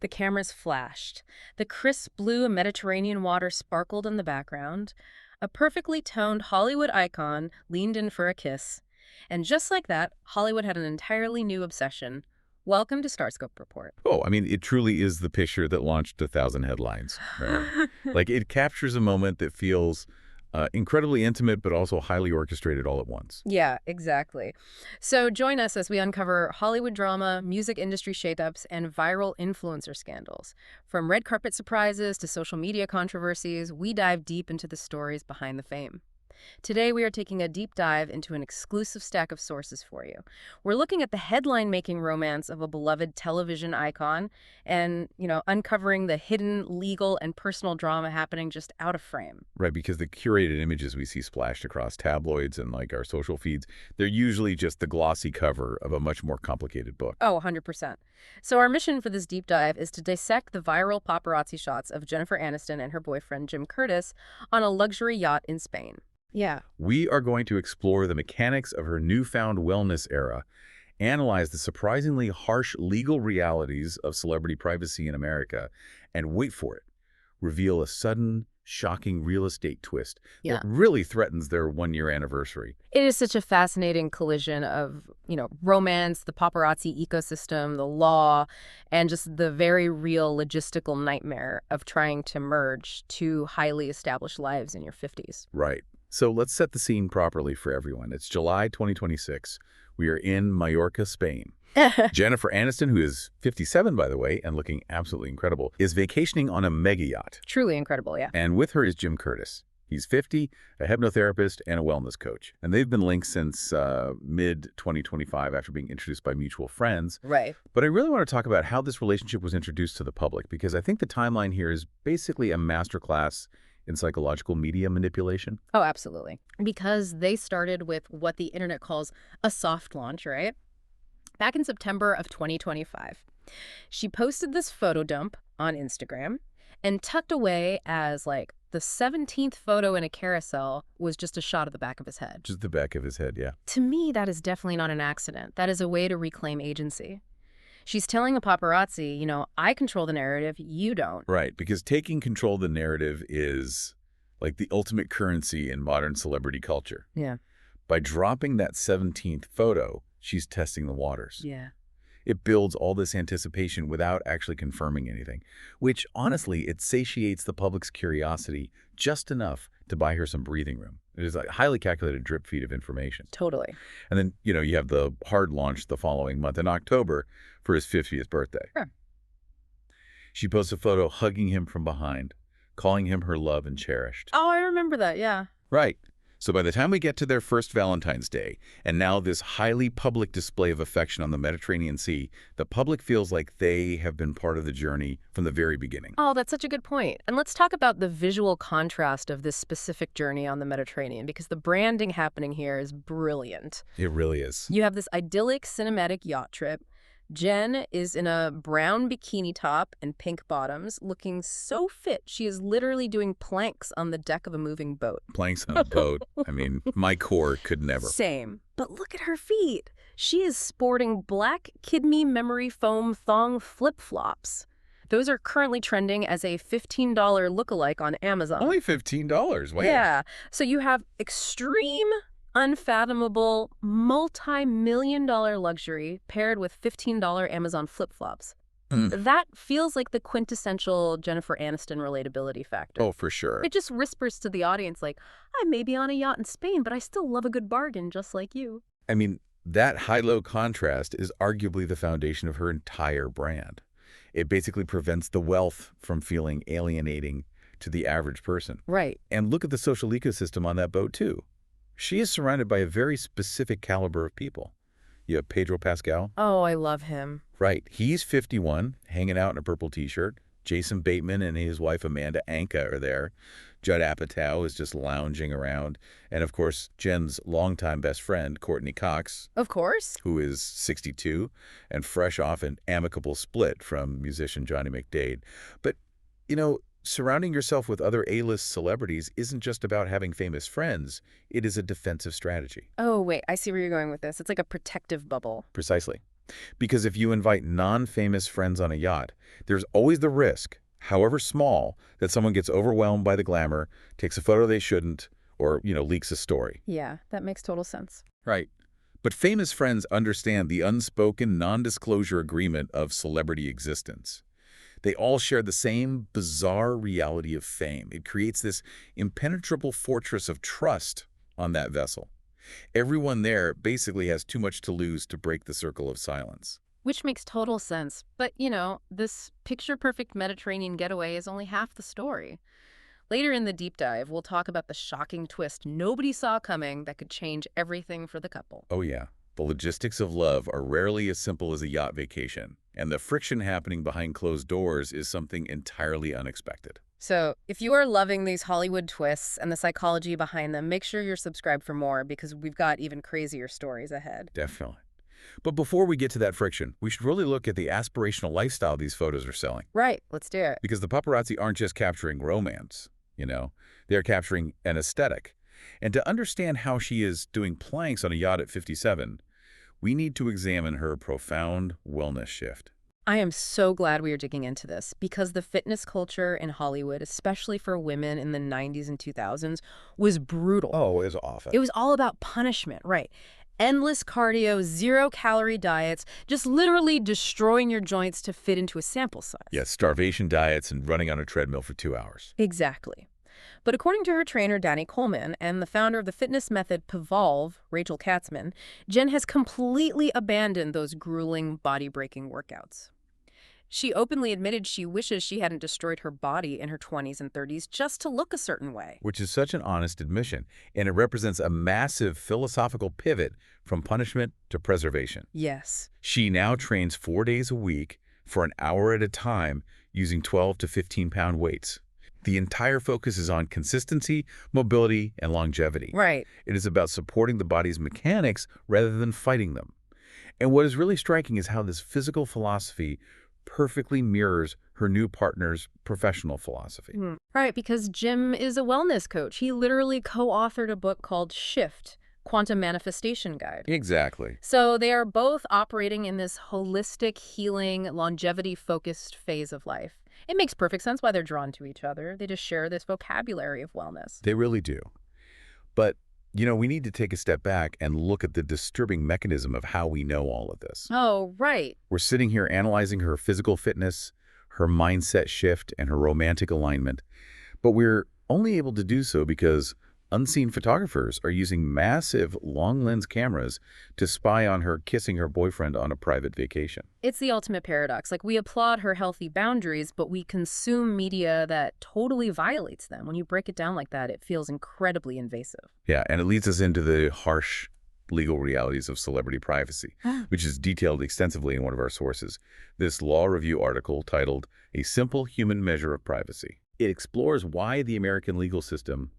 The cameras flashed. The crisp blue Mediterranean water sparkled in the background. A perfectly toned Hollywood icon leaned in for a kiss. And just like that, Hollywood had an entirely new obsession. Welcome to Starscope Report. Oh, I mean, it truly is the picture that launched 1,000 headlines, right? Like, it captures a moment that feels incredibly intimate, but also highly orchestrated all at once. Yeah, exactly. So join us as we uncover Hollywood drama, music industry shakeups, and viral influencer scandals. From red carpet surprises to social media controversies, we dive deep into the stories behind the fame. Today, we are taking a deep dive into an exclusive stack of sources for you. We're looking at the headline-making romance of a beloved television icon and, uncovering the hidden legal and personal drama happening just out of frame. Right, because the curated images we see splashed across tabloids and, like, our social feeds, they're usually just the glossy cover of a much more complicated book. Oh, 100%. So our mission for this deep dive is to dissect the viral paparazzi shots of Jennifer Aniston and her boyfriend Jim Curtis on a luxury yacht in Spain. Yeah. We are going to explore the mechanics of her newfound wellness era, analyze the surprisingly harsh legal realities of celebrity privacy in America, and wait for it, reveal a sudden, shocking real estate twist that really threatens their one-year anniversary. It is such a fascinating collision of, romance, the paparazzi ecosystem, the law, and just the very real logistical nightmare of trying to merge two highly established lives in your 50s. Right. So let's set the scene properly for everyone. It's July 2026. We are in Mallorca, Spain. Jennifer Aniston, who is 57, by the way, and looking absolutely incredible, is vacationing on a mega yacht. Truly incredible, yeah. And with her is Jim Curtis. He's 50, a hypnotherapist, and a wellness coach. And they've been linked since mid-2025 after being introduced by mutual friends. Right. But I really want to talk about how this relationship was introduced to the public, because I think the timeline here is basically a masterclass in psychological media manipulation. Oh, absolutely. Because they started with what the internet calls a soft launch, right? Back in September of 2025. She posted this photo dump on Instagram, and tucked away as, like, the 17th photo in a carousel was just a shot of the back of his head. Just the back of his head, yeah. To me, that is definitely not an accident. That is a way to reclaim agency. She's telling the paparazzi, I control the narrative, you don't. Right, because taking control of the narrative is like the ultimate currency in modern celebrity culture. Yeah. By dropping that 17th photo, she's testing the waters. Yeah. It builds all this anticipation without actually confirming anything, which, honestly, it satiates the public's curiosity just enough to buy her some breathing room. It is a highly calculated drip feed of information. Totally. And then, you have the hard launch the following month in October for his 50th birthday. Sure. She posts a photo hugging him from behind, calling him her love and cherished. Oh, I remember that, yeah. Right. So by the time we get to their first Valentine's Day, and now this highly public display of affection on the Mediterranean Sea, the public feels like they have been part of the journey from the very beginning. Oh, that's such a good point. And let's talk about the visual contrast of this specific journey on the Mediterranean, because the branding happening here is brilliant. It really is. You have this idyllic cinematic yacht trip. Jen is in a brown bikini top and pink bottoms, looking so fit. She is literally doing planks on the deck of a moving boat. Planks on a boat. I mean, my core could never. Same. But look at her feet. She is sporting black kidney memory foam thong flip-flops. Those are currently trending as a $15 lookalike on Amazon. Only $15? Wow. Yeah. So you have extreme, unfathomable, multi-million-dollar luxury paired with $15 Amazon flip-flops. That feels like the quintessential Jennifer Aniston relatability factor. Oh, for sure. It just whispers to the audience, like, I may be on a yacht in Spain, but I still love a good bargain just like you. I mean, that high-low contrast is arguably the foundation of her entire brand. It basically prevents the wealth from feeling alienating to the average person. Right. And look at the social ecosystem on that boat, too. She is surrounded by a very specific caliber of people. You have Pedro Pascal. Oh, I love him. Right. He's 51, hanging out in a purple T-shirt. Jason Bateman and his wife Amanda Anka are there. Judd Apatow is just lounging around. And, of course, Jen's longtime best friend, Courteney Cox. Of course. Who is 62 and fresh off an amicable split from musician Johnny McDade. But, surrounding yourself with other A-list celebrities isn't just about having famous friends. It is a defensive strategy. Oh, wait, I see where you're going with this. It's like a protective bubble. Precisely. Because if you invite non-famous friends on a yacht, there's always the risk, however small, that someone gets overwhelmed by the glamour, takes a photo they shouldn't, or, leaks a story. Yeah, that makes total sense. Right. But famous friends understand the unspoken non-disclosure agreement of celebrity existence. They all share the same bizarre reality of fame. It creates this impenetrable fortress of trust on that vessel. Everyone there basically has too much to lose to break the circle of silence. Which makes total sense. But, this picture-perfect Mediterranean getaway is only half the story. Later in the deep dive, we'll talk about the shocking twist nobody saw coming that could change everything for the couple. Oh yeah, the logistics of love are rarely as simple as a yacht vacation, and the friction happening behind closed doors is something entirely unexpected. So, if you are loving these Hollywood twists and the psychology behind them, make sure you're subscribed for more because we've got even crazier stories ahead. Definitely. But before we get to that friction, we should really look at the aspirational lifestyle these photos are selling. Right, let's do it. Because the paparazzi aren't just capturing romance, they're capturing an aesthetic. And to understand how she is doing planks on a yacht at 57, we need to examine her profound wellness shift. I am so glad we are digging into this because the fitness culture in Hollywood, especially for women in the 90s and 2000s, was brutal. Oh, it's awful. It was all about punishment, right? Endless cardio, zero-calorie diets, just literally destroying your joints to fit into a sample size. Yes, starvation diets and running on a treadmill for 2 hours. Exactly. But according to her trainer, Danny Coleman, and the founder of the fitness method Pavolve, Rachel Katzman, Jen has completely abandoned those grueling, body-breaking workouts. She openly admitted she wishes she hadn't destroyed her body in her 20s and 30s just to look a certain way. Which is such an honest admission, and it represents a massive philosophical pivot from punishment to preservation. Yes. She now trains 4 days a week for an hour at a time using 12 to 15-pound weights. The entire focus is on consistency, mobility, and longevity. Right. It is about supporting the body's mechanics rather than fighting them. And what is really striking is how this physical philosophy perfectly mirrors her new partner's professional philosophy. Right, because Jim is a wellness coach. He literally co-authored a book called Shift, Quantum Manifestation Guide. Exactly. So they are both operating in this holistic, healing, longevity-focused phase of life. It makes perfect sense why they're drawn to each other. They just share this vocabulary of wellness. They really do. But, we need to take a step back and look at the disturbing mechanism of how we know all of this. Oh, right. We're sitting here analyzing her physical fitness, her mindset shift, and her romantic alignment. But we're only able to do so because unseen photographers are using massive long-lens cameras to spy on her kissing her boyfriend on a private vacation. It's the ultimate paradox. Like, we applaud her healthy boundaries, but we consume media that totally violates them. When you break it down like that, it feels incredibly invasive. Yeah, and it leads us into the harsh legal realities of celebrity privacy, which is detailed extensively in one of our sources. This law review article titled, "A Simple Human Measure of Privacy." It explores why the American legal system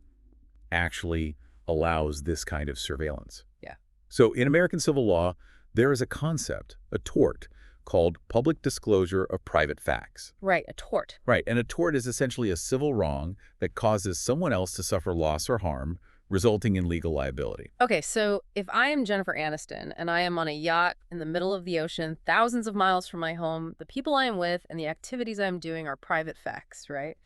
actually allows this kind of surveillance. Yeah. So in American civil law, there is a concept, a tort, called public disclosure of private facts. Right, a tort. Right, and a tort is essentially a civil wrong that causes someone else to suffer loss or harm, resulting in legal liability. Okay, so if I am Jennifer Aniston and I am on a yacht in the middle of the ocean, thousands of miles from my home, the people I am with and the activities I'm doing are private facts, right?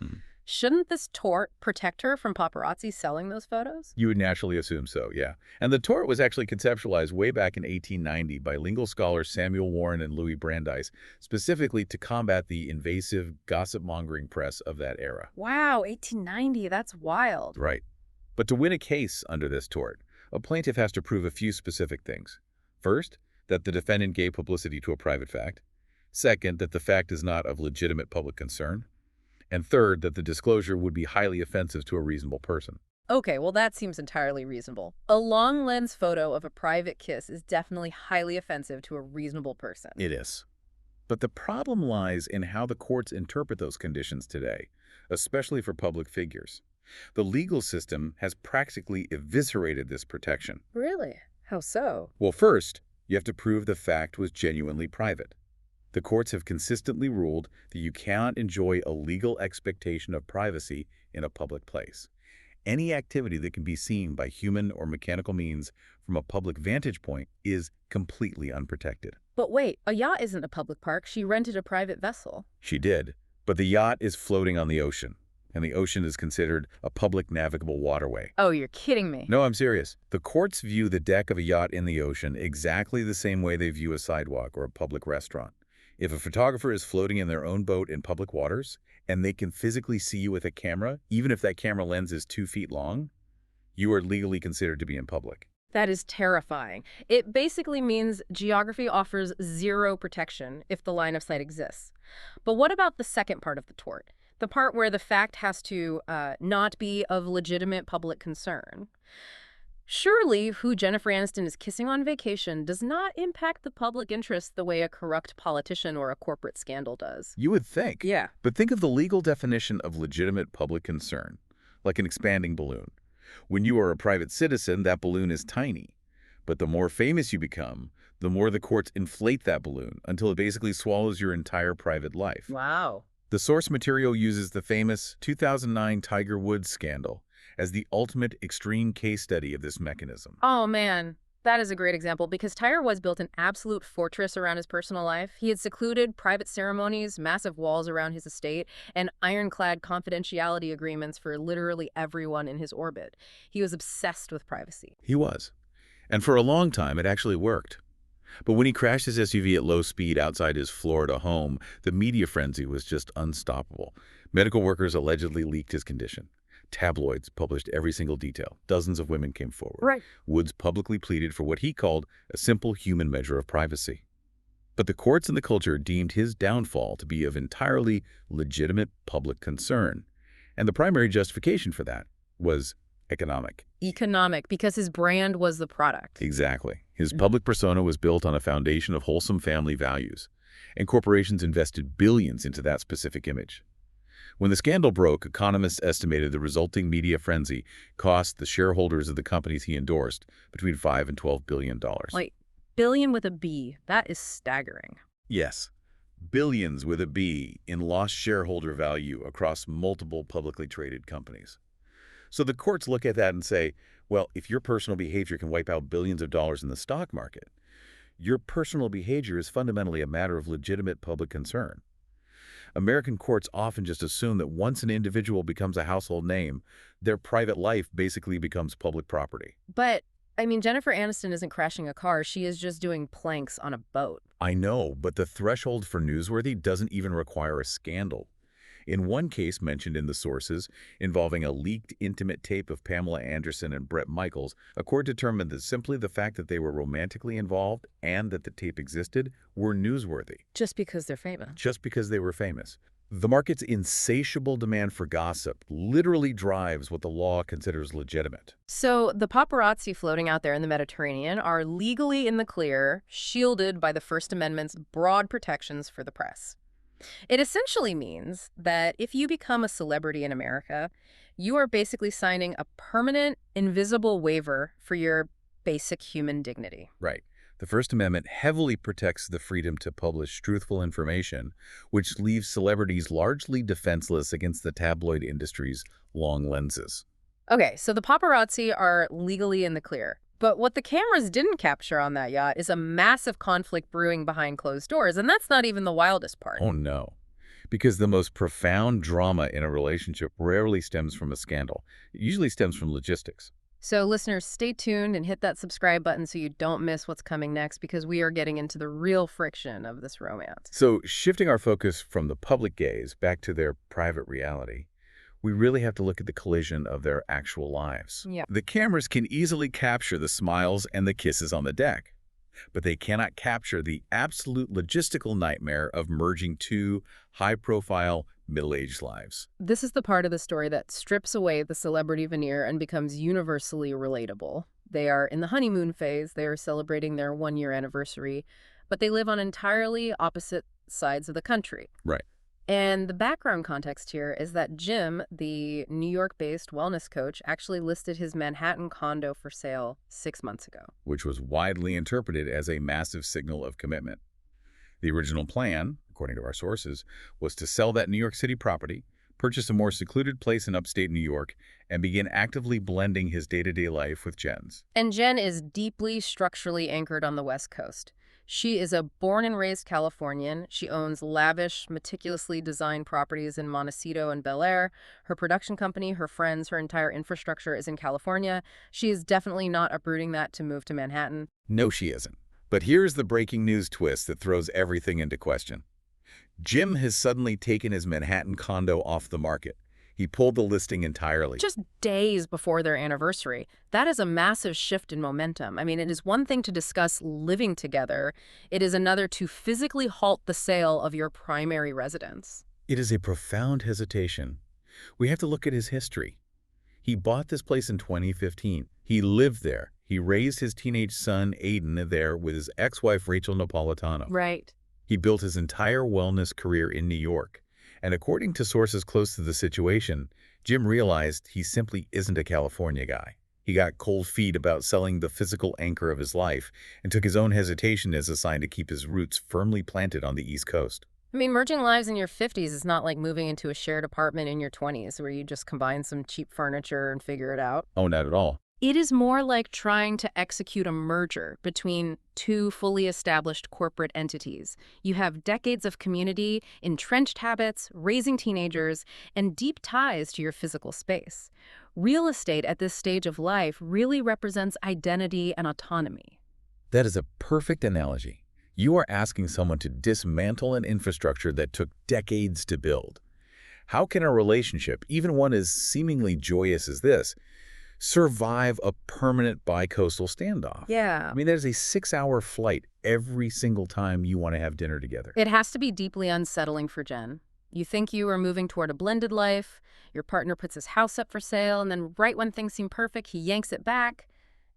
Shouldn't this tort protect her from paparazzi selling those photos? You would naturally assume so, yeah. And the tort was actually conceptualized way back in 1890 by legal scholars Samuel Warren and Louis Brandeis, specifically to combat the invasive gossip-mongering press of that era. Wow, 1890, that's wild. Right. But to win a case under this tort, a plaintiff has to prove a few specific things. First, that the defendant gave publicity to a private fact. Second, that the fact is not of legitimate public concern. And third, that the disclosure would be highly offensive to a reasonable person. Okay, well, that seems entirely reasonable. A long lens photo of a private kiss is definitely highly offensive to a reasonable person. It is. But the problem lies in how the courts interpret those conditions today, especially for public figures. The legal system has practically eviscerated this protection. Really? How so? Well, first, you have to prove the fact was genuinely private. The courts have consistently ruled that you cannot enjoy a legal expectation of privacy in a public place. Any activity that can be seen by human or mechanical means from a public vantage point is completely unprotected. But wait, a yacht isn't a public park. She rented a private vessel. She did, but the yacht is floating on the ocean, and the ocean is considered a public navigable waterway. Oh, you're kidding me. No, I'm serious. The courts view the deck of a yacht in the ocean exactly the same way they view a sidewalk or a public restaurant. If a photographer is floating in their own boat in public waters, and they can physically see you with a camera, even if that camera lens is 2 feet long, you are legally considered to be in public. That is terrifying. It basically means geography offers zero protection if the line of sight exists. But what about the second part of the tort? The part where the fact has to not be of legitimate public concern. Surely who Jennifer Aniston is kissing on vacation does not impact the public interest the way a corrupt politician or a corporate scandal does. You would think. Yeah. But think of the legal definition of legitimate public concern, like an expanding balloon. When you are a private citizen, that balloon is tiny. But the more famous you become, the more the courts inflate that balloon until it basically swallows your entire private life. Wow. The source material uses the famous 2009 Tiger Woods scandal as the ultimate extreme case study of this mechanism. Oh, man. That is a great example because Tiger Woods built an absolute fortress around his personal life. He had secluded private ceremonies, massive walls around his estate, and ironclad confidentiality agreements for literally everyone in his orbit. He was obsessed with privacy. He was. And for a long time, it actually worked. But when he crashed his SUV at low speed outside his Florida home, the media frenzy was just unstoppable. Medical workers allegedly leaked his condition. Tabloids published every single detail. Dozens of women came forward. Right. Woods publicly pleaded for what he called a simple human measure of privacy. But the courts and the culture deemed his downfall to be of entirely legitimate public concern. And the primary justification for that was economic. Economic, because his brand was the product. Exactly. His public persona was built on a foundation of wholesome family values, and corporations invested billions into that specific image. When the scandal broke, economists estimated the resulting media frenzy cost the shareholders of the companies he endorsed between $5 and $12 billion. Like, billion with a B. That is staggering. Yes, billions with a B in lost shareholder value across multiple publicly traded companies. So the courts look at that and say, well, if your personal behavior can wipe out billions of dollars in the stock market, your personal behavior is fundamentally a matter of legitimate public concern. American courts often just assume that once an individual becomes a household name, their private life basically becomes public property. But, I mean, Jennifer Aniston isn't crashing a car. She is just doing planks on a boat. I know, but the threshold for newsworthy doesn't even require a scandal. In one case mentioned in the sources, involving a leaked intimate tape of Pamela Anderson and Bret Michaels, a court determined that simply the fact that they were romantically involved and that the tape existed were newsworthy. Just because they're famous. Just because they were famous. The market's insatiable demand for gossip literally drives what the law considers legitimate. So the paparazzi floating out there in the Mediterranean are legally in the clear, shielded by the First Amendment's broad protections for the press. It essentially means that if you become a celebrity in America, you are basically signing a permanent, invisible waiver for your basic human dignity. Right. The First Amendment heavily protects the freedom to publish truthful information, which leaves celebrities largely defenseless against the tabloid industry's long lenses. Okay, so the paparazzi are legally in the clear. But what the cameras didn't capture on that yacht is a massive conflict brewing behind closed doors, and that's not even the wildest part. Oh, no. Because the most profound drama in a relationship rarely stems from a scandal. It usually stems from logistics. So listeners, stay tuned and hit that subscribe button so you don't miss what's coming next, because we are getting into the real friction of this romance. So shifting our focus from the public gaze back to their private reality, we really have to look at the collision of their actual lives. Yeah. The cameras can easily capture the smiles and the kisses on the deck, but they cannot capture the absolute logistical nightmare of merging two high-profile, middle-aged lives. This is the part of the story that strips away the celebrity veneer and becomes universally relatable. They are in the honeymoon phase, they are celebrating their one-year anniversary, but they live on entirely opposite sides of the country. Right. And the background context here is that Jim, the New York-based wellness coach, actually listed his Manhattan condo for sale 6 months ago. Which was widely interpreted as a massive signal of commitment. The original plan, according to our sources, was to sell that New York City property, purchase a more secluded place in upstate New York, and begin actively blending his day-to-day life with Jen's. And Jen is deeply structurally anchored on the West Coast. She is a born and raised Californian. She owns lavish, meticulously designed properties in Montecito and Bel Air. Her production company, her friends, her entire infrastructure is in California. She is definitely not uprooting that to move to Manhattan. No, she isn't. But here's the breaking news twist that throws everything into question. Jim has suddenly taken his Manhattan condo off the market. He pulled the listing entirely. Just days before their anniversary. That is a massive shift in momentum. I mean, it is one thing to discuss living together. It is another to physically halt the sale of your primary residence. It is a profound hesitation. We have to look at his history. He bought this place in 2015. He lived there. He raised his teenage son, Aiden, there with his ex-wife, Rachel Napolitano. Right. He built his entire wellness career in New York. And according to sources close to the situation, Jim realized he simply isn't a California guy. He got cold feet about selling the physical anchor of his life and took his own hesitation as a sign to keep his roots firmly planted on the East Coast. I mean, merging lives in your 50s is not like moving into a shared apartment in your 20s where you just combine some cheap furniture and figure it out. Oh, not at all. It is more like trying to execute a merger between two fully established corporate entities. You have decades of community, entrenched habits, raising teenagers, and deep ties to your physical space. Real estate at this stage of life really represents identity and autonomy. That is a perfect analogy. You are asking someone to dismantle an infrastructure that took decades to build. How can a relationship, even one as seemingly joyous as this, survive a permanent bi-coastal standoff? Yeah. I mean, there's a 6-hour flight every single time you want to have dinner together. It has to be deeply unsettling for Jen. You think you are moving toward a blended life, your partner puts his house up for sale, and then right when things seem perfect, he yanks it back.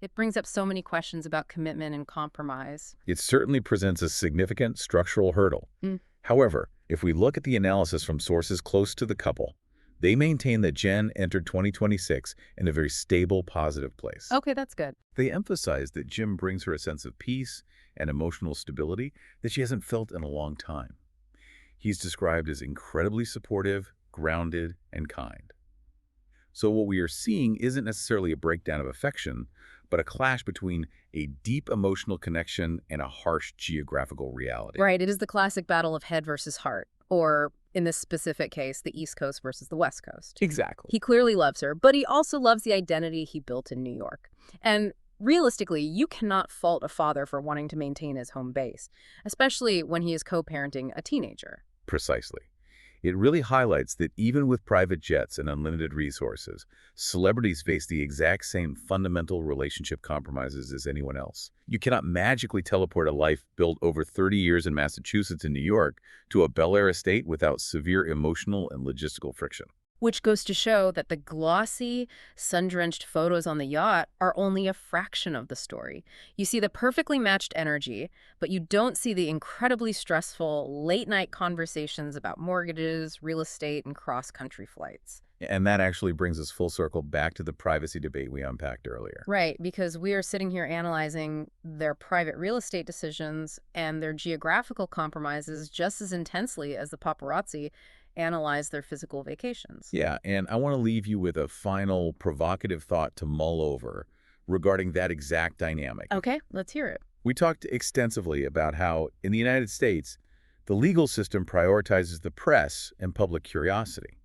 It brings up so many questions about commitment and compromise. It certainly presents a significant structural hurdle. Mm. However, if we look at the analysis from sources close to the couple, they maintain that Jen entered 2026 in a very stable, positive place. Okay, that's good. They emphasize that Jim brings her a sense of peace and emotional stability that she hasn't felt in a long time. He's described as incredibly supportive, grounded, and kind. So what we are seeing isn't necessarily a breakdown of affection, but a clash between a deep emotional connection and a harsh geographical reality. Right, it is the classic battle of head versus heart, or in this specific case, the East Coast versus the West Coast. Exactly. He clearly loves her, but he also loves the identity he built in New York. And realistically, you cannot fault a father for wanting to maintain his home base, especially when he is co-parenting a teenager. Precisely. It really highlights that even with private jets and unlimited resources, celebrities face the exact same fundamental relationship compromises as anyone else. You cannot magically teleport a life built over 30 years in Massachusetts and New York to a Bel Air estate without severe emotional and logistical friction. Which goes to show that the glossy, sun-drenched photos on the yacht are only a fraction of the story. You see the perfectly matched energy, but you don't see the incredibly stressful late-night conversations about mortgages, real estate, and cross-country flights. And that actually brings us full circle back to the privacy debate we unpacked earlier. Right, because we are sitting here analyzing their private real estate decisions and their geographical compromises just as intensely as the paparazzi analyze their physical vacations. Yeah, and I want to leave you with a final provocative thought to mull over regarding that exact dynamic. Okay, let's hear it. We talked extensively about how, in the United States, the legal system prioritizes the press and public curiosity.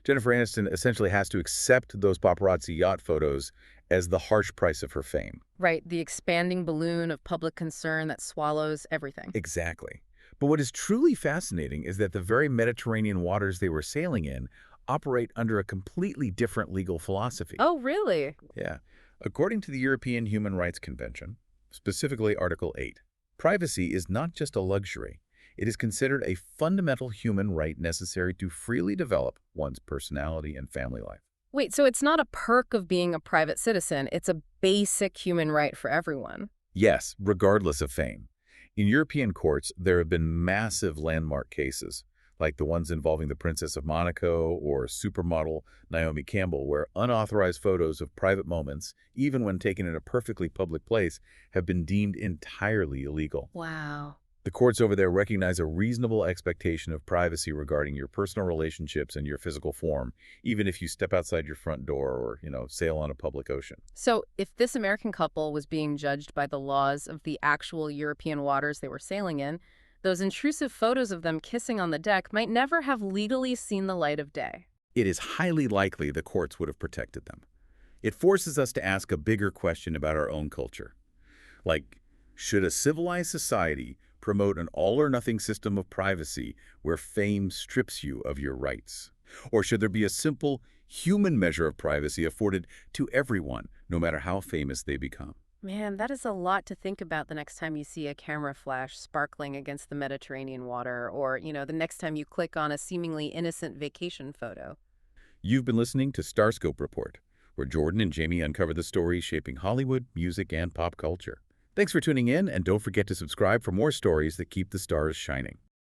Jennifer Aniston essentially has to accept those paparazzi yacht photos as the harsh price of her fame. Right, the expanding balloon of public concern that swallows everything. Exactly. But what is truly fascinating is that the very Mediterranean waters they were sailing in operate under a completely different legal philosophy. Oh, really? Yeah. According to the European Human Rights Convention, specifically Article 8, privacy is not just a luxury. It is considered a fundamental human right necessary to freely develop one's personality and family life. Wait, so it's not a perk of being a private citizen. It's a basic human right for everyone. Yes, regardless of fame. In European courts, there have been massive landmark cases, like the ones involving the Princess of Monaco or supermodel Naomi Campbell, where unauthorized photos of private moments, even when taken in a perfectly public place, have been deemed entirely illegal. Wow. The courts over there recognize a reasonable expectation of privacy regarding your personal relationships and your physical form, even if you step outside your front door or, sail on a public ocean. So, if this American couple was being judged by the laws of the actual European waters they were sailing in, those intrusive photos of them kissing on the deck might never have legally seen the light of day. It is highly likely the courts would have protected them. It forces us to ask a bigger question about our own culture. Like, should a civilized society promote an all-or-nothing system of privacy where fame strips you of your rights? Or should there be a simple, human measure of privacy afforded to everyone, no matter how famous they become? Man, that is a lot to think about the next time you see a camera flash sparkling against the Mediterranean water, or, the next time you click on a seemingly innocent vacation photo. You've been listening to Starscope Report, where Jordan and Jamie uncover the stories shaping Hollywood, music, and pop culture. Thanks for tuning in, and don't forget to subscribe for more stories that keep the stars shining.